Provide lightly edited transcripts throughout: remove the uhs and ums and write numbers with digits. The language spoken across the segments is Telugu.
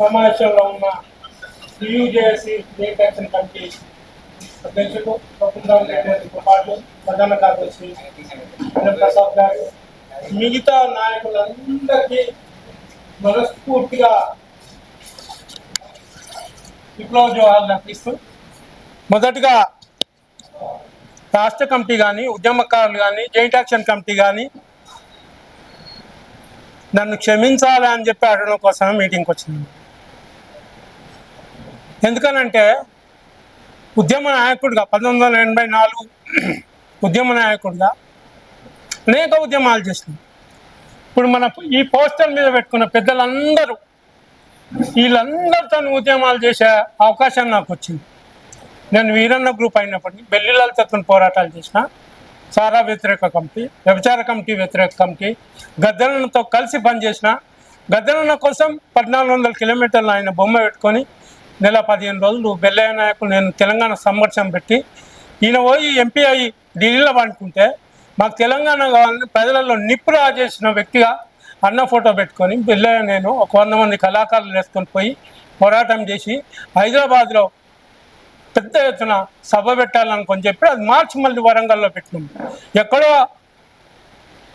సమావేశంలో ఉన్న టీయూజేఏసీ జాయింట్ యాక్షన్ కమిటీ అధ్యక్షుడు రెడ్డితో పాటు ప్రధాన కార్యదర్శి ప్రసాద్ గారు, మిగతా నాయకులందరికీ మనస్ఫూర్తిగా విప్లవ జోహార్లు అర్పిస్తూ, మొదటిగా రాష్ట్ర కమిటీ కానీ, ఉద్యమకారులు కానీ, జాయింట్ యాక్షన్ కమిటీ కానీ నన్ను క్షమించాలి అని చెప్పి అడగడం కోసమే మీటింగ్కి వచ్చింది. ఎందుకనంటే ఉద్యమ నాయకుడిగా 1984 ఉద్యమ నాయకుడిగా అనేక ఉద్యమాలు చేసినాం. ఇప్పుడు మన ఈ పోస్టర్ మీద పెట్టుకున్న పెద్దలందరూ వీళ్ళందరితో ఉద్యమాలు చేసే అవకాశం నాకు వచ్చింది. నేను వీరన్న గ్రూప్ అయినప్పటికీ బెల్లి లలితతో పోరాటాలు చేసిన, సారా వ్యతిరేక కమిటీ, వ్యభిచార కమిటీ వ్యతిరేక కమిటీ, గద్దెలతో కలిసి పనిచేసిన. గద్దెలన్న కోసం 1400 కిలోమీటర్లు ఆయన బొమ్మ పెట్టుకొని నెల 15 రోజులు బెల్లయ్య నాయకులు నేను తెలంగాణ సంఘర్షణ పెట్టి ఈయన పోయి ఎంపీ అయ్యి ఢిల్లీలో పండుకుంటే మాకు తెలంగాణ కావాలని ప్రజలలో నిప్పు రాజేసిన వ్యక్తిగా అన్న ఫోటో పెట్టుకొని బెల్లయ్య నేను ఒక 100 మంది కళాకారులు వేసుకొని పోయి పోరాటం చేసి హైదరాబాద్లో పెద్ద ఎత్తున సభ పెట్టాలనుకొని చెప్పి అది మార్చి మళ్ళీ వరంగల్లో పెట్టినాం. ఎక్కడో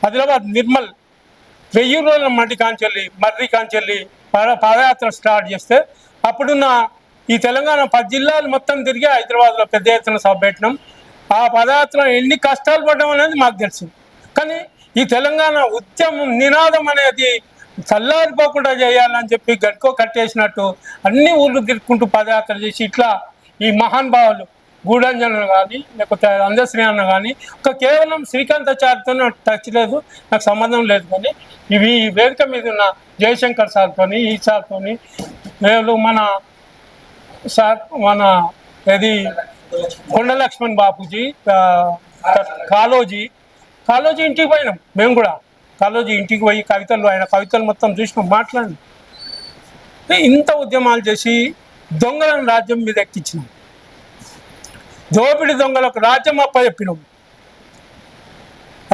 ఆదిలాబాద్ నిర్మల్ 1000 రోజుల మట్టి కాంచెల్లి మర్రి కాంచెల్లి పాదయాత్ర స్టార్ట్ చేస్తే అప్పుడున్న ఈ తెలంగాణ 10 జిల్లాలు మొత్తం తిరిగి హైదరాబాద్లో పెద్ద ఎత్తున సభ పెట్టినాం. ఆ పదయాత్ర ఎన్ని కష్టాలు పడ్డం అనేది మాకు తెలుసు. కానీ ఈ తెలంగాణ ఉద్యమం నినాదం అనేది చల్లారిపోకుండా చేయాలని చెప్పి గడ్కో కట్టేసినట్టు అన్ని ఊళ్ళు తిరుక్కుంటూ పదయాత్ర చేసి ఇట్లా ఈ మహానుభావులు గూఢంజన కానీ లేకపోతే అందశ్రీ అన్న కానీ కేవలం శ్రీకాంతాచార్యతో నాకు టచ్ లేదు, నాకు సంబంధం లేదు. కానీ ఇవి వేదిక మీద ఉన్న జయశంకర్ సార్తో, ఈ సార్తో, వీళ్ళు మన ఏది కొండ లక్ష్మణ్ బాపూజీ, కాళోజీ ఇంటికి పోయినాం. మేము కూడా కాళోజీ ఇంటికి పోయి ఆయన కవితలు మొత్తం చూసినాం, మాట్లాడినాం. ఇంత ఉద్యమాలు చేసి దొంగలను రాజ్యం మీద ఎక్కించినాం. దోపిడి దొంగలకు రాజ్యం అప్పచెప్పినాం.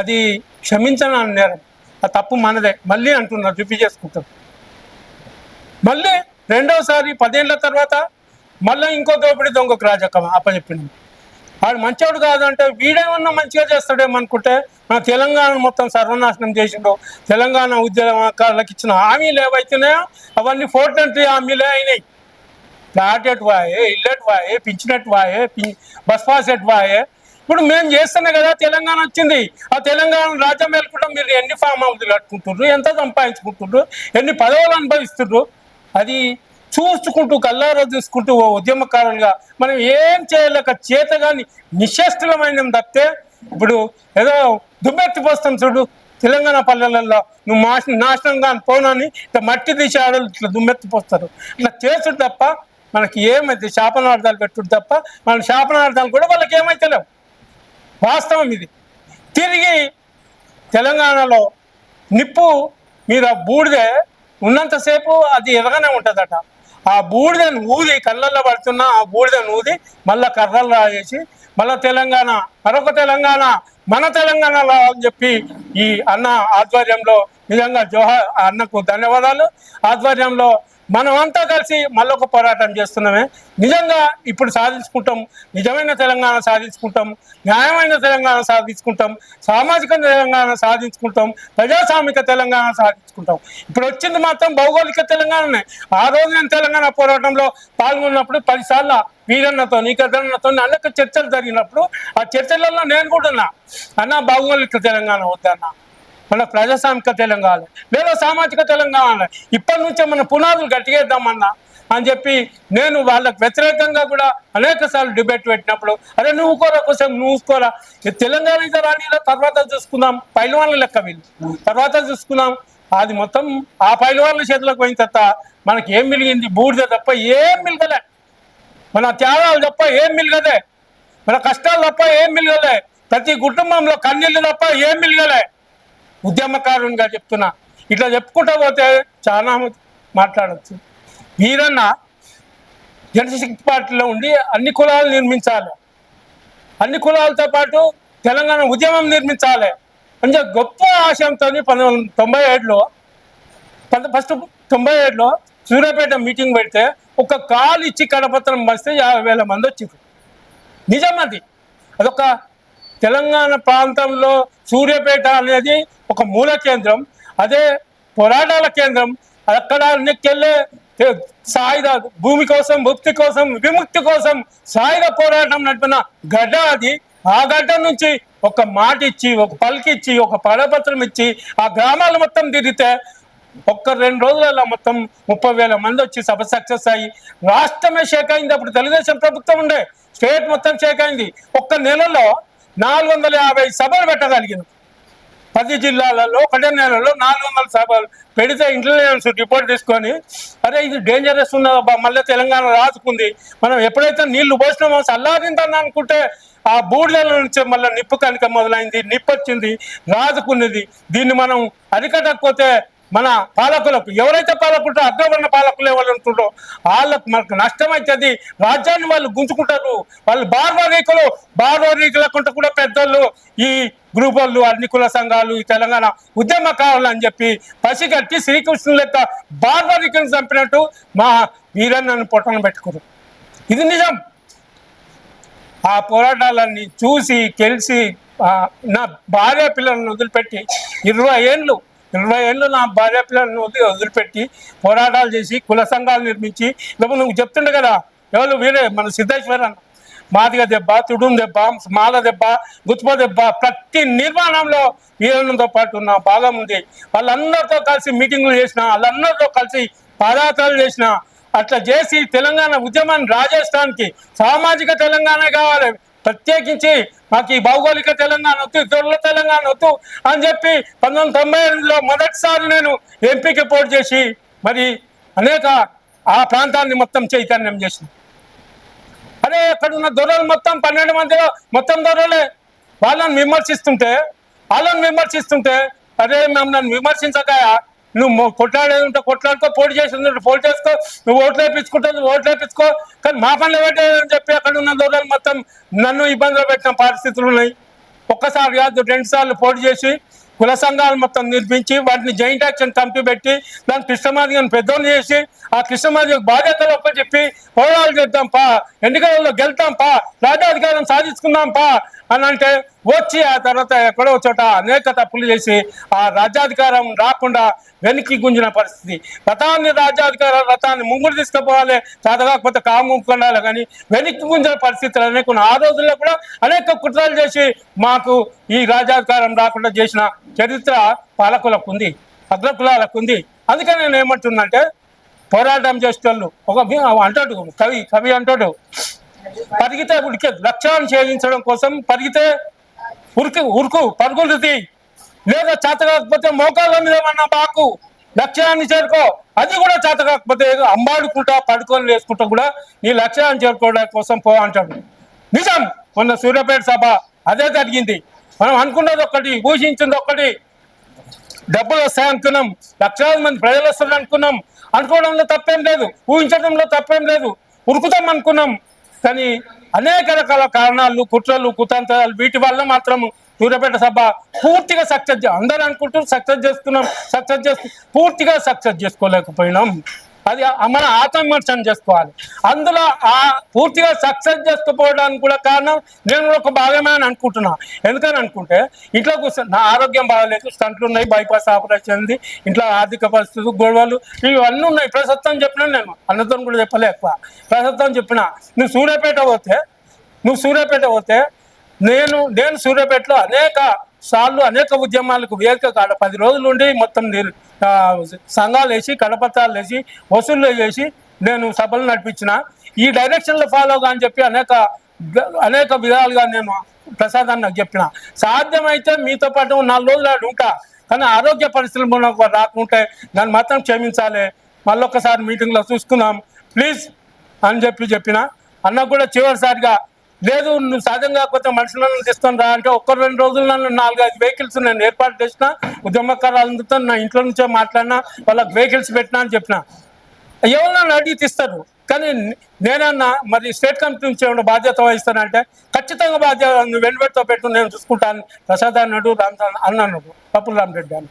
అది క్షమించని నేరం, ఆ తప్పు మనదే. మళ్ళీ అంటున్నారు, రిపీట్ చేసుకుంటారు. మళ్ళీ రెండోసారి 10 ఏళ్ల తర్వాత మళ్ళీ ఇంకో దోపిడి దొంగకు రాజకం అప్పచెప్పినాం. వాడు మంచోడు కాదంటే వీడేమన్నా మంచిగా చేస్తాడేమనుకుంటే మన తెలంగాణ మొత్తం సర్వనాశనం చేసిండు. తెలంగాణ ఉద్యమకారులకు ఇచ్చిన హామీలు ఏవైతున్నాయో అవన్నీ 420 హామీలే అయినాయి. ఫ్లాట్ ఎటువాయే, ఇల్లు ఎటువాయే, పింఛనెటువాయే, బస్ పాస్ ఎటువాయే. ఇప్పుడు మేము చేస్తున్నాం కదా, తెలంగాణ వచ్చింది. ఆ తెలంగాణ రాజ్యం వెళ్ళకుండా మీరు ఎన్ని ఫామ్ హౌస్లు కట్టుకుంటుర్రు, ఎంత సంపాదించుకుంటుర్రు, ఎన్ని పదవులు అనుభవిస్తుర్రు, అది చూసుకుంటూ కల్లారా చూసుకుంటూ ఉద్యమకారులుగా మనం ఏం చేయలేక చేతగాని నిశ్చేష్టులమైన తప్పితే ఇప్పుడు ఏదో దుమ్మెత్తి పోస్తాం చూడు తెలంగాణ పల్లెలలో, నువ్వు నాశనంగా పోనని ఇట్లా మట్టి తీసి ఆడలు ఇట్లా దుమ్మెత్తి పోస్తారు. ఇట్లా చేసుడు తప్ప మనకి ఏమైతే శాపనార్థాలు పెట్టుడు తప్ప మన శాపనార్థాలు కూడా వాళ్ళకి ఏమైతే లేవు. వాస్తవం ఇది. తిరిగి తెలంగాణలో నిప్పు మీద బూడిదే ఉన్నంతసేపు అది ఎదగానే ఉంటుందట. ఆ బూడిదను ఊది కళ్ళల్లో పడుతున్న ఆ బూడిదను ఊది మళ్ళీ కర్రలు రాజేసి మళ్ళీ తెలంగాణ, మరొక తెలంగాణ, మన తెలంగాణలో అని చెప్పి ఈ అన్న ఆధ్వర్యంలో నిజంగా అన్నకు ధన్యవాదాలు. ఆధ్వర్యంలో మనమంతా కలిసి మళ్ళొక పోరాటం చేస్తున్నామే. నిజంగా ఇప్పుడు సాధించుకుంటాం, నిజమైన తెలంగాణ సాధించుకుంటాం, న్యాయమైన తెలంగాణ సాధించుకుంటాం, సామాజిక తెలంగాణ సాధించుకుంటాం, ప్రజాస్వామిక తెలంగాణ సాధించుకుంటాం. ఇప్పుడు వచ్చింది మాత్రం భౌగోళిక తెలంగాణనే. ఆ రోజు నేను తెలంగాణ పోరాటంలో పాల్గొన్నప్పుడు 10 సార్లు వీరన్నతో, గద్దెలన్నతో అనేక చర్చలు జరిగినప్పుడు ఆ చర్చలలో నేను కూడా ఉన్నా. అన్న భౌగోళిక తెలంగాణ వద్దన్న, మన ప్రజాస్వామిక తెలంగాణ లేదా సామాజిక తెలంగాణ ఇప్పటి నుంచే మన పునాదులు గట్టిగేద్దామన్నా అని చెప్పి నేను వాళ్ళకు వ్యతిరేకంగా కూడా అనేక సార్లు డిబేట్ పెట్టినప్పుడు, అరే నువ్వు కోరా కోసం నువ్వు కోరా, తెలంగాణ అయితే రాణిలో తర్వాత చూసుకుందాం, పైలవాళ్ళ లెక్క వీళ్ళు తర్వాత చూసుకుందాం. అది మొత్తం ఆ పైలవాళ్ళ చేతులకు పోయిన తర్వాత మనకి ఏం మిలిగింది? బూడిద తప్ప ఏం మిలగలే, మన త్యాగాలు తప్ప ఏం మిలగలే, మన కష్టాలు తప్ప ఏం మిలగలే, ప్రతి కుటుంబంలో కన్నీళ్ళు తప్ప ఏం మిలగలే. ఉద్యమకారునిగా చెప్తున్నా. ఇట్లా చెప్పుకుంటూ పోతే చాలా మాట్లాడచ్చు. వీరన్న జనశక్తి పార్టీలో ఉండి అన్ని కులాలు నిర్మించాలి, అన్ని కులాలతో పాటు తెలంగాణ ఉద్యమం నిర్మించాలి అంటే గొప్ప ఆశయంతో 1997లో సూర్యాపేట మీటింగ్ పెడితే ఒక కాలు ఇచ్చి కడపత్రం వస్తే 50,000 మంది వచ్చారు. నిజం అది. అదొక తెలంగాణ ప్రాంతంలో సూర్యాపేట అనేది ఒక మూల కేంద్రం, అదే పోరాటాల కేంద్రం. అక్కడ నెక్కెళ్ళే సాయుధ భూమి కోసం, ముక్తి కోసం, విముక్తి కోసం సాయుధ పోరాటం నడిపిన గడ్డ అది. ఆ గడ్డ నుంచి ఒక మాట ఇచ్చి, ఒక పలికిచ్చి, ఒక పడపత్రం ఇచ్చి ఆ గ్రామాలు మొత్తం తిరిగితే ఒక్క 2 రోజులలో మొత్తం 30,000 మంది వచ్చి సభ సక్సెస్ అయ్యి రాష్ట్రమే షేక్ అయింది. అప్పుడు తెలుగుదేశం ప్రభుత్వం ఉండే, స్టేట్ మొత్తం షేక్ అయింది. ఒక్క నెలలో 450 సభలు పెట్టగలిగింది. 10 జిల్లాలలో 1 నెలలో 400 సభలు పెడితే ఇంటెలిజెన్స్ రిపోర్ట్ తీసుకొని అరే ఇది డేంజరస్ ఉన్నదబ్బా, మళ్ళీ తెలంగాణ రాసుకుంది, మనం ఎప్పుడైతే నీళ్లు పోసినామో చల్లారిందని అనుకుంటే ఆ బూడిదల నుంచి మళ్ళీ నిప్పు కనుక మొదలైంది, నిప్పు వచ్చింది, రాజుకున్నది. దీన్ని మనం అరికట్టకపోతే మన పాలకులకు, ఎవరైతే పాలకుంటారో అగ్రవర్ణ పాలకులు ఎవరు ఉంటుందో వాళ్ళకు మనకు నష్టం అవుతుంది. రాజ్యాన్ని వాళ్ళు గుంజుకుంటారు. వాళ్ళు బార్వరీకులకుంటూ కూడా పెద్దోళ్ళు ఈ గ్రూప్ వాళ్ళు, అన్ని కుల సంఘాలు, ఈ తెలంగాణ ఉద్యమకారులు అని చెప్పి పసిగట్టి శ్రీకృష్ణుని లెక్క బార్వరీకులను చంపినట్టు మా వీరన్నను పొట్టను పెట్టుకోరు. ఇది నిజం. ఆ పోరాటాలన్నీ చూసి గెలిచి నా భార్య పిల్లలను వదిలిపెట్టి 20 ఏళ్ళు నా భార్య పిల్లలను వదిలిపెట్టి పోరాటాలు చేసి కుల సంఘాలు నిర్మించి, నువ్వు చెప్తుండే కదా ఎవరు వీరే మన సిద్ధేశ్వర అన్న, మాదిగ దెబ్బ, తుడుం దెబ్బ, మాల దెబ్బ, గుత్ప దెబ్బ, ప్రతి నిర్మాణంలో వీరన్నతో పాటు నా భాగం ఉంది. వాళ్ళందరితో కలిసి మీటింగులు చేసిన, వాళ్ళందరితో కలిసి పాదయాత్రలు చేసిన, అట్లా చేసి తెలంగాణ ఉద్యమాన్ని రాజస్థాన్కి సామాజిక తెలంగాణ కావాలి, ప్రత్యేకించి మాకు ఈ భౌగోళిక తెలంగాణ వద్దు, దొరల తెలంగాణ వద్దు అని చెప్పి 1998లో మొదటిసారి నేను ఎంపీకి పోటీ చేసి మరి అనేక ఆ ప్రాంతాన్ని మొత్తం చైతన్యం చేసిన. అదే అక్కడ ఉన్న దొరలు మొత్తం 12 మందిలో మొత్తం దొరలే. వాళ్ళని విమర్శిస్తుంటే అరే మేము నన్ను విమర్శించక, నువ్వు కొట్లాడేది ఉంటే కొట్లాడుకో, పోటీ చేసి పోటీ చేసుకో, నువ్వు ఓట్లు వేయించుకో, కానీ మా పనులు పెట్టేదని చెప్పి అక్కడ ఉన్న దొరలు మొత్తం నన్ను ఇబ్బందులు పెట్టిన పరిస్థితులు ఉన్నాయి. ఒక్కసారి కాదు 2 సార్లు పోటీ చేసి కుల సంఘాలు మొత్తం నిర్మించి వాటిని జాయింట్ యాక్షన్ కమిటీ పెట్టి దాన్ని కృష్ణమాదిగని పెద్దోళ్ళు చేసి ఆ కృష్ణమాదిగ బాధ్యతలు చెప్పి పోరాటాలు చేద్దాం పా, ఎన్నికలలో గెలుతాం పా, రాజ్యాధికారం సాధించుకుందాం పా అని అంటే వచ్చి ఆ తర్వాత ఎక్కడో చోట అనేక తప్పులు చేసి ఆ రాజ్యాధికారం రాకుండా వెనక్కి గుంజిన పరిస్థితి. రథాన్ని ముంగుడు తీసుకుపోవాలి, కాకపోతే కాముకుండాలి, కానీ వెనక్కి గుంజిన పరిస్థితులు అనేక. ఆ రోజుల్లో కూడా అనేక కుట్రలు చేసి మాకు ఈ రాజ్యాధికారం రాకుండా చేసిన చరిత్ర పాలకులకు ఉంది, అగ్రకులాలకు ఉంది. అందుకని నేను ఏమంటున్నానంటే పోరాటం చేసేటోళ్ళు ఒక అంటాడు కవి అంటాడు, పరిగితే ఉడికే లక్ష్యాన్ని ఛేదించడం కోసం పరిగితే పరుగులు తీ, లేదా చేత కాకపోతే మోకాళ్ళ మీద మన బాకు లక్ష్యాన్ని చేరుకో. అది కూడా చేత కాకపోతే అంబాడుకుంటా పడుకొని వేసుకుంటా కూడా నీ లక్ష్యాన్ని చేరుకోవడం కోసం పో అంటాడు. నిజం. మొన్న సూర్యాపేట సభ అదే జరిగింది. మనం అనుకున్నది ఒకటి, ఊహించింది ఒకటి, డబ్బులు వస్తాయనుకున్నాం, లక్షలాది మంది ప్రజలు వస్తారు అనుకోవడంలో తప్పేం లేదు, ఊహించడంలో తప్పేం లేదు, ఉరుకుతాం అనుకున్నాం. కానీ అనేక రకాల కారణాలు, కుట్రలు, కుతంత్రాలు, వీటి వల్ల మాత్రం సూర్యాపేట సభ పూర్తిగా సక్సెస్, అందరూ అనుకుంటూ పూర్తిగా సక్సెస్ చేసుకోలేకపోయినాం. అది మన ఆత్మవిమర్శనం చేసుకోవాలి. అందులో ఆ పూర్తిగా సక్సెస్ చేసుకోపోవడానికి కూడా కారణం నేను కూడా ఒక భాగమే అని అనుకుంటున్నా. ఎందుకని అనుకుంటే ఇంట్లో కూర్చొని నా ఆరోగ్యం బాగాలేదు, స్టంట్లు ఉన్నాయి, బైపాస్ ఆపరేషన్ ఉంది, ఇంట్లో ఆర్థిక పరిస్థితులు, గొడవలు ఇవన్నీ ఉన్నాయి. ప్రస్తుతం చెప్పినా, నేను అన్నతో కూడా చెప్పలే ఎక్కువ, ప్రస్తుతం చెప్పిన నువ్వు సూర్యాపేట పోతే నేను సూర్యాపేటలో అనేక సార్లు అనేక ఉద్యమాలకు వేదిక కాడ 10 రోజులు ఉండి మొత్తం సంఘాలు వేసి, కడపత్రాలు వేసి, వసూళ్ళు చేసి నేను సభలు నడిపించిన. ఈ డైరెక్షన్లో ఫాలోగా అని చెప్పి అనేక విధాలుగా నేను ప్రసాద్ అన్నకు చెప్పిన. సాధ్యమైతే మీతో పాటు 4 రోజులు ఉంటా, కానీ ఆరోగ్య పరిస్థితులు రాకుంటే దాన్ని మాత్రం క్షమించాలి, మళ్ళొక్కసారి మీటింగ్లో చూసుకుందాం ప్లీజ్ అని చెప్పిన. అన్నకు కూడా చివరిసారిగా లేదు నువ్వు సాధ్యం కాకపోతే మనుషులను తెస్తాను రా అంటే 1-2 రోజులు నన్ను 4-5 వెహికల్స్ నేను ఏర్పాటు చేసిన, ఉద్యమకారులందరితో నా ఇంట్లో నుంచే మాట్లాడినా, వాళ్ళకి వెహికల్స్ పెట్టినా అని చెప్పిన. ఎవరు నన్ను అడిగి తీస్తారు, కానీ నేనన్నా మరి స్టేట్ కమిటీ నుంచి ఏమైనా బాధ్యత వహిస్తానంటే ఖచ్చితంగా బాధ్యత నువ్వు వెనుబెట్టుతో పెట్టు, నేను చూసుకుంటాను ప్రసాద్ అన్నాడు, అన్నాడు పప్పుల రామరెడ్డి అని.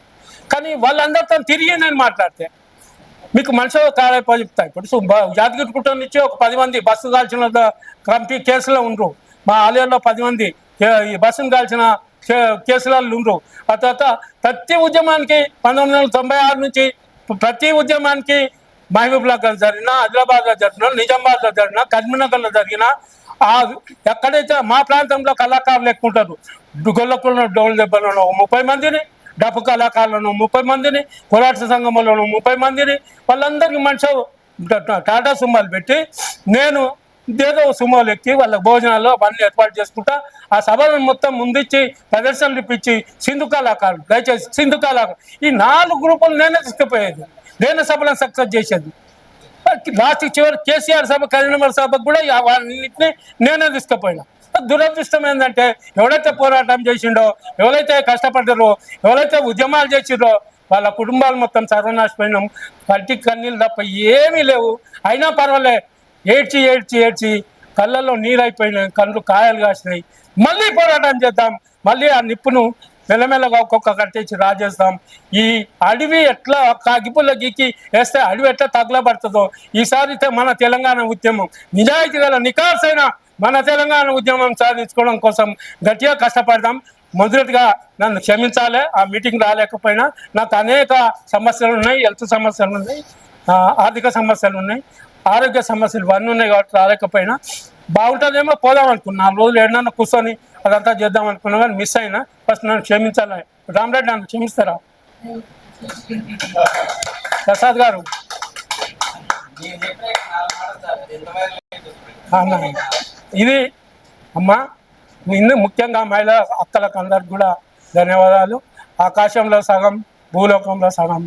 కానీ వాళ్ళందరితో తిరిగి నేను మాట్లాడితే మీకు మనిషి కాలేపో చెప్తా. ఇప్పుడు యాదగిరిగుట్ట నుంచి ఒక 10 మంది బస్సు కాల్చిన కంపీ కేసులో ఉండరు. మా ఆలయంలో 10 మంది ఈ బస్సును కాల్చిన కేసులలో ఉండరు. ఆ తర్వాత ప్రతి ఉద్యమానికి 1996 నుంచి ప్రతి ఉద్యమానికి మహబూబ్నగర్ జరిగిన, ఆదిలాబాద్లో జరిగిన, నిజామాబాద్లో జరిగిన, కరీంనగర్లో జరిగిన ఎక్కడైతే మా ప్రాంతంలో కళాకారులు ఎక్కువ ఉంటారు. గొల్లకులను డోలు దెబ్బలను 30 మందిని, డప్పు కళాకారులను 30 మందిని, పోరాట సంఘములను 30 మందిని, వాళ్ళందరికీ మనిషి టాటా సుమ్మాలు పెట్టి నేను ఏదో సుమోలు ఎక్కి వాళ్ళ భోజనాలు అవన్నీ ఏర్పాటు చేసుకుంటా ఆ సభలను మొత్తం ముందిచ్చి ప్రదర్శనలు ఇప్పించి సింధు కళాకారులు దయచేసి సింధు కళాకారులు ఈ 4 గ్రూపులు నేనే తీసుకుపోయేది. నేనే సభలను సక్సెస్ చేసేది. లాస్ట్ చివరి కేసీఆర్ సభ, కరీంనగర్ సభకు కూడా అన్నింటినీ నేనే తీసుకుపోయినా. దురదృష్టం ఏంటంటే ఎవరైతే పోరాటం చేసిండో, ఎవరైతే కష్టపడ్డారో, ఎవరైతే ఉద్యమాలు చేసిండ్రో వాళ్ళ కుటుంబాలు మొత్తం సర్వనాశపోయినాం. కంటికి కన్నీళ్ళు తప్ప ఏమీ లేవు. అయినా పర్వాలే, ఏడ్చి ఏడ్చి ఏడ్చి కళ్ళల్లో నీరైపోయినాయి, కళ్ళు కాయలు కాసినాయి. మళ్ళీ పోరాటం చేద్దాం, మళ్ళీ ఆ నిప్పును మెల్లమెల్లగా ఒక్కొక్క కట్టేసి రాజేస్తాం. ఈ అడవి ఎట్లా కాగిపుల్ల గీకి వేస్తే అడవి ఎట్లా తగలబడుతుందో ఈసారి మన తెలంగాణ ఉద్యమం నిజాయితీ గల నికార్సైన మన తెలంగాణ ఉద్యమం సాధించుకోవడం కోసం గట్టిగా కష్టపడదాం. మొదటిగా నన్ను క్షమించాలి, ఆ మీటింగ్ రాలేకపోయినా. నాకు అనేక సమస్యలు ఉన్నాయి, హెల్త్ సమస్యలు ఉన్నాయి, ఆర్థిక సమస్యలు ఉన్నాయి, ఆరోగ్య సమస్యలు ఇవన్నీ ఉన్నాయి కాబట్టి రాలేకపోయినా. బాగుంటుందేమో పోదాం అనుకున్నా, 4 రోజులు ఏడన్నా కూర్చొని అదంతా చేద్దాం అనుకున్నా కానీ మిస్ అయినా. ఫస్ట్ నన్ను క్షమించాలి. రామరెడ్డి నన్ను క్షమిస్తారా? ప్రసాద్ గారు ఇది అమ్మా ఇందు ముఖ్యంగా మహిళా అక్కలకు అందరికి కూడా ధన్యవాదాలు. ఆకాశంలో సగం, భూలోకంలో సగం.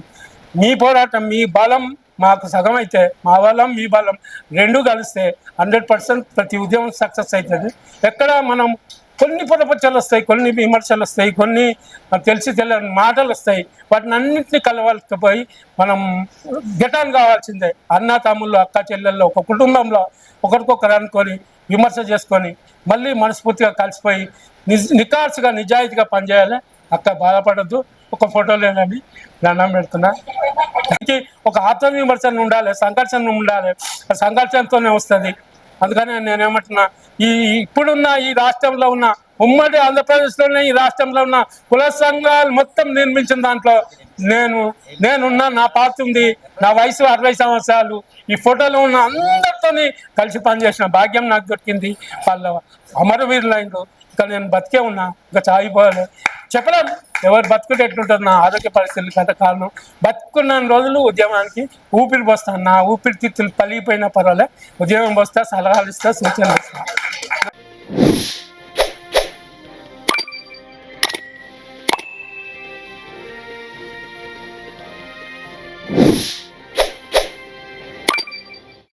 మీ పోరాటం, మీ బలం మాకు సగం అయితే, మా బలం మీ బలం రెండు కలిస్తే 100% ప్రతి ఉద్యమం సక్సెస్ అవుతుంది. ఎక్కడ మనం కొన్ని పొరపచ్చలు వస్తాయి, కొన్ని విమర్శలు వస్తాయి, కొన్ని తెలియని మాటలు వస్తాయి. వాటిని అన్నింటినీ కలవకపోయి మనం గెటాన్ కావాల్సిందే. అన్న తమ్ముళ్ళు, అక్క చెల్లెళ్ళు ఒక కుటుంబంలో ఒకరికొకరు అనుకొని విమర్శ చేసుకొని మళ్ళీ మనస్ఫూర్తిగా కలిసిపోయి నికార్సుగా నిజాయితీగా పనిచేయాలి. అక్క బాధపడద్దు. ఒక ఫోటోలేనని దండం పెడుతున్నా. ఒక ఆత్మవిమర్శన ఉండాలి, సంఘర్షణ ఉండాలి. సంఘర్షణతోనే వస్తుంది. అందుకని నేనేమంటున్నా, ఇప్పుడున్న ఈ రాష్ట్రంలో ఉన్న ఉమ్మడి ఆంధ్రప్రదేశ్లోనే ఈ రాష్ట్రంలో ఉన్న కుల సంఘాలు మొత్తం నిర్మించిన దాంట్లో నేనున్నా, నా పాత్ర ఉంది. నా వయసు 60 సంవత్సరాలు. ఈ ఫోటోలో ఉన్న అందరితోని కలిసి పనిచేసిన భాగ్యం నాకు దొరికింది. వాళ్ళ అమరవీరులైండు. ఇంకా నేను బతికే ఉన్నా, ఇంకా చాయిపోవాలి చెప్పలేం. ఎవరు బతుకుంటే ఎట్లుంటుంది నా ఆరోగ్య పరిస్థితులు కథ కారణం. బతుకున్న రోజులు ఉద్యమానికి ఊపిరి పోస్తాను. నా ఊపిరితిత్తులు పలిగిపోయినా పర్వాలే, ఉద్యమం పోస్తా, సలహాలు ఇస్తా, సూచనలు ఇస్తా.